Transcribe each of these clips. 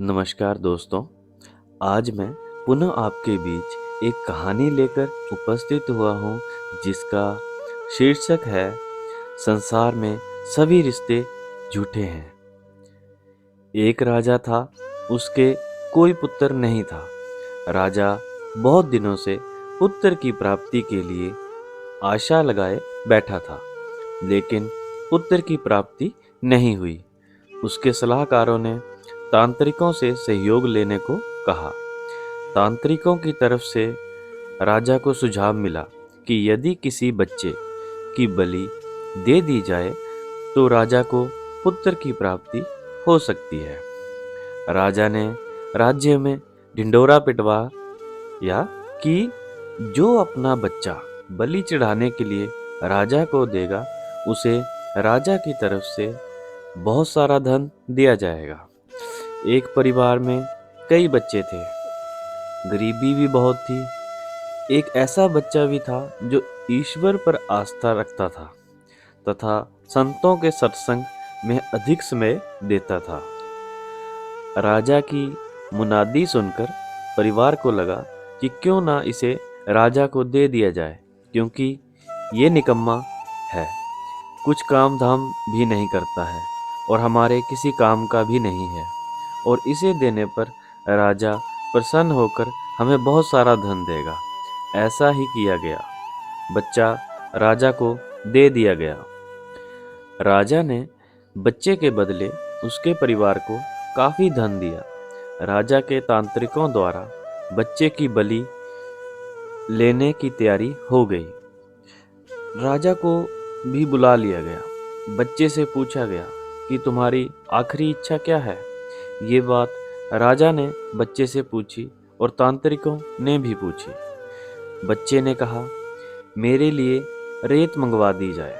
नमस्कार दोस्तों। आज मैं पुनः आपके बीच एक कहानी लेकर उपस्थित हुआ हूँ जिसका शीर्षक है संसार में सभी रिश्ते झूठे हैं। एक राजा था, उसके कोई पुत्र नहीं था। राजा बहुत दिनों से पुत्र की प्राप्ति के लिए आशा लगाए बैठा था, लेकिन पुत्र की प्राप्ति नहीं हुई। उसके सलाहकारों ने तांत्रिकों से सहयोग लेने को कहा। तांत्रिकों की तरफ से राजा को सुझाव मिला कि यदि किसी बच्चे की बलि दे दी जाए तो राजा को पुत्र की प्राप्ति हो सकती है। राजा ने राज्य में ढिंडोरा पिटवाया कि जो अपना बच्चा बलि चढ़ाने के लिए राजा को देगा, उसे राजा की तरफ से बहुत सारा धन दिया जाएगा। एक परिवार में कई बच्चे थे, गरीबी भी बहुत थी। एक ऐसा बच्चा भी था जो ईश्वर पर आस्था रखता था तथा संतों के सत्संग में अधिक समय देता था। राजा की मुनादी सुनकर परिवार को लगा कि क्यों ना इसे राजा को दे दिया जाए, क्योंकि ये निकम्मा है, कुछ काम धाम भी नहीं करता है और हमारे किसी काम का भी नहीं है, और इसे देने पर राजा प्रसन्न होकर हमें बहुत सारा धन देगा। ऐसा ही किया गया। बच्चा राजा को दे दिया गया। राजा ने बच्चे के बदले उसके परिवार को काफी धन दिया। राजा के तांत्रिकों द्वारा बच्चे की बलि लेने की तैयारी हो गई। राजा को भी बुला लिया गया। बच्चे से पूछा गया कि तुम्हारी आखिरी इच्छा क्या है। ये बात राजा ने बच्चे से पूछी और तांत्रिकों ने भी पूछी। बच्चे ने कहा, मेरे लिए रेत मंगवा दी जाए।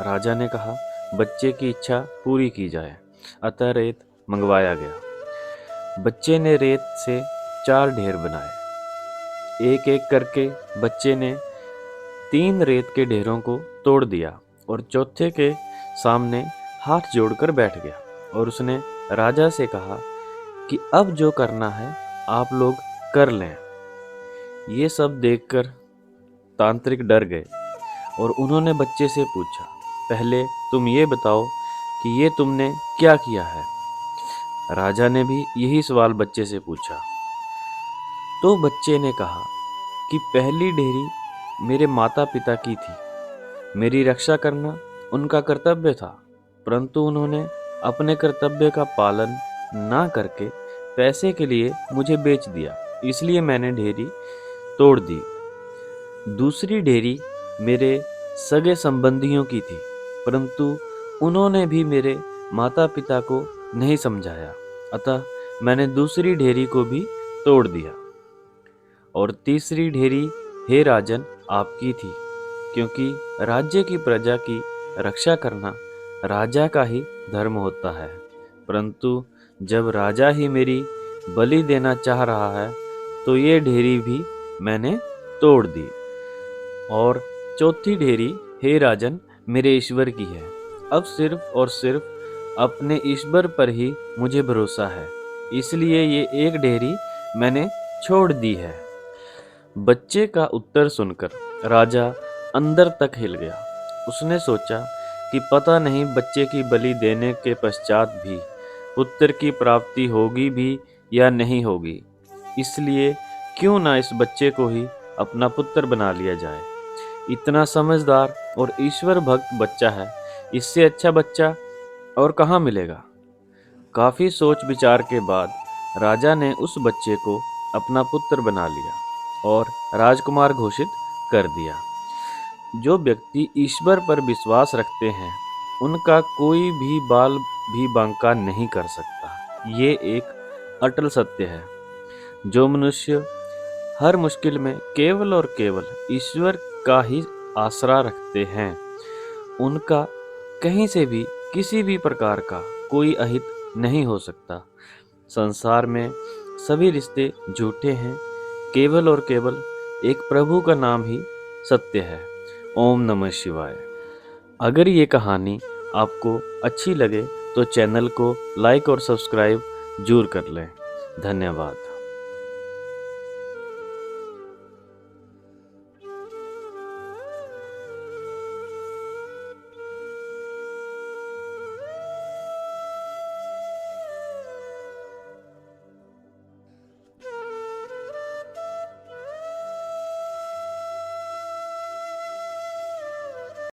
राजा ने कहा, बच्चे की इच्छा पूरी की जाए। अतः रेत मंगवाया गया। बच्चे ने रेत से 4 ढेर बनाए। एक एक करके बच्चे ने 3 रेत के ढेरों को तोड़ दिया और चौथे के सामने हाथ जोड़कर बैठ गया, और उसने राजा से कहा कि अब जो करना है आप लोग कर लें। ये सब देखकर तांत्रिक डर गए और उन्होंने बच्चे से पूछा, पहले तुम ये बताओ कि ये तुमने क्या किया है। राजा ने भी यही सवाल बच्चे से पूछा। तो बच्चे ने कहा कि पहली ढेरी मेरे माता पिता की थी, मेरी रक्षा करना उनका कर्तव्य था, परंतु उन्होंने अपने कर्तव्य का पालन ना करके पैसे के लिए मुझे बेच दिया, इसलिए मैंने ढेरी तोड़ दी। दूसरी ढेरी मेरे सगे संबंधियों की थी, परंतु उन्होंने भी मेरे माता पिता को नहीं समझाया, अतः मैंने दूसरी ढेरी को भी तोड़ दिया। और तीसरी ढेरी हे राजन आपकी थी, क्योंकि राज्य की प्रजा की रक्षा करना राजा का ही धर्म होता है, परंतु जब राजा ही मेरी बलि देना चाह रहा है तो ये ढेरी भी मैंने तोड़ दी। और चौथी ढेरी हे राजन मेरे ईश्वर की है। अब सिर्फ और सिर्फ अपने ईश्वर पर ही मुझे भरोसा है, इसलिए ये एक ढेरी मैंने छोड़ दी है। बच्चे का उत्तर सुनकर राजा अंदर तक हिल गया। उसने सोचा कि पता नहीं बच्चे की बलि देने के पश्चात भी पुत्र की प्राप्ति होगी भी या नहीं होगी, इसलिए क्यों ना इस बच्चे को ही अपना पुत्र बना लिया जाए। इतना समझदार और ईश्वर भक्त बच्चा है, इससे अच्छा बच्चा और कहाँ मिलेगा। काफी सोच विचार के बाद राजा ने उस बच्चे को अपना पुत्र बना लिया और राजकुमार घोषित कर दिया। जो व्यक्ति ईश्वर पर विश्वास रखते हैं, उनका कोई भी बाल भी बांका नहीं कर सकता। ये एक अटल सत्य है। जो मनुष्य हर मुश्किल में केवल और केवल ईश्वर का ही आसरा रखते हैं, उनका कहीं से भी किसी भी प्रकार का कोई अहित नहीं हो सकता। संसार में सभी रिश्ते झूठे हैं, केवल और केवल एक प्रभु का नाम ही सत्य है। ओम नमः शिवाय। अगर ये कहानी आपको अच्छी लगे तो चैनल को लाइक और सब्सक्राइब जरूर कर लें। धन्यवाद।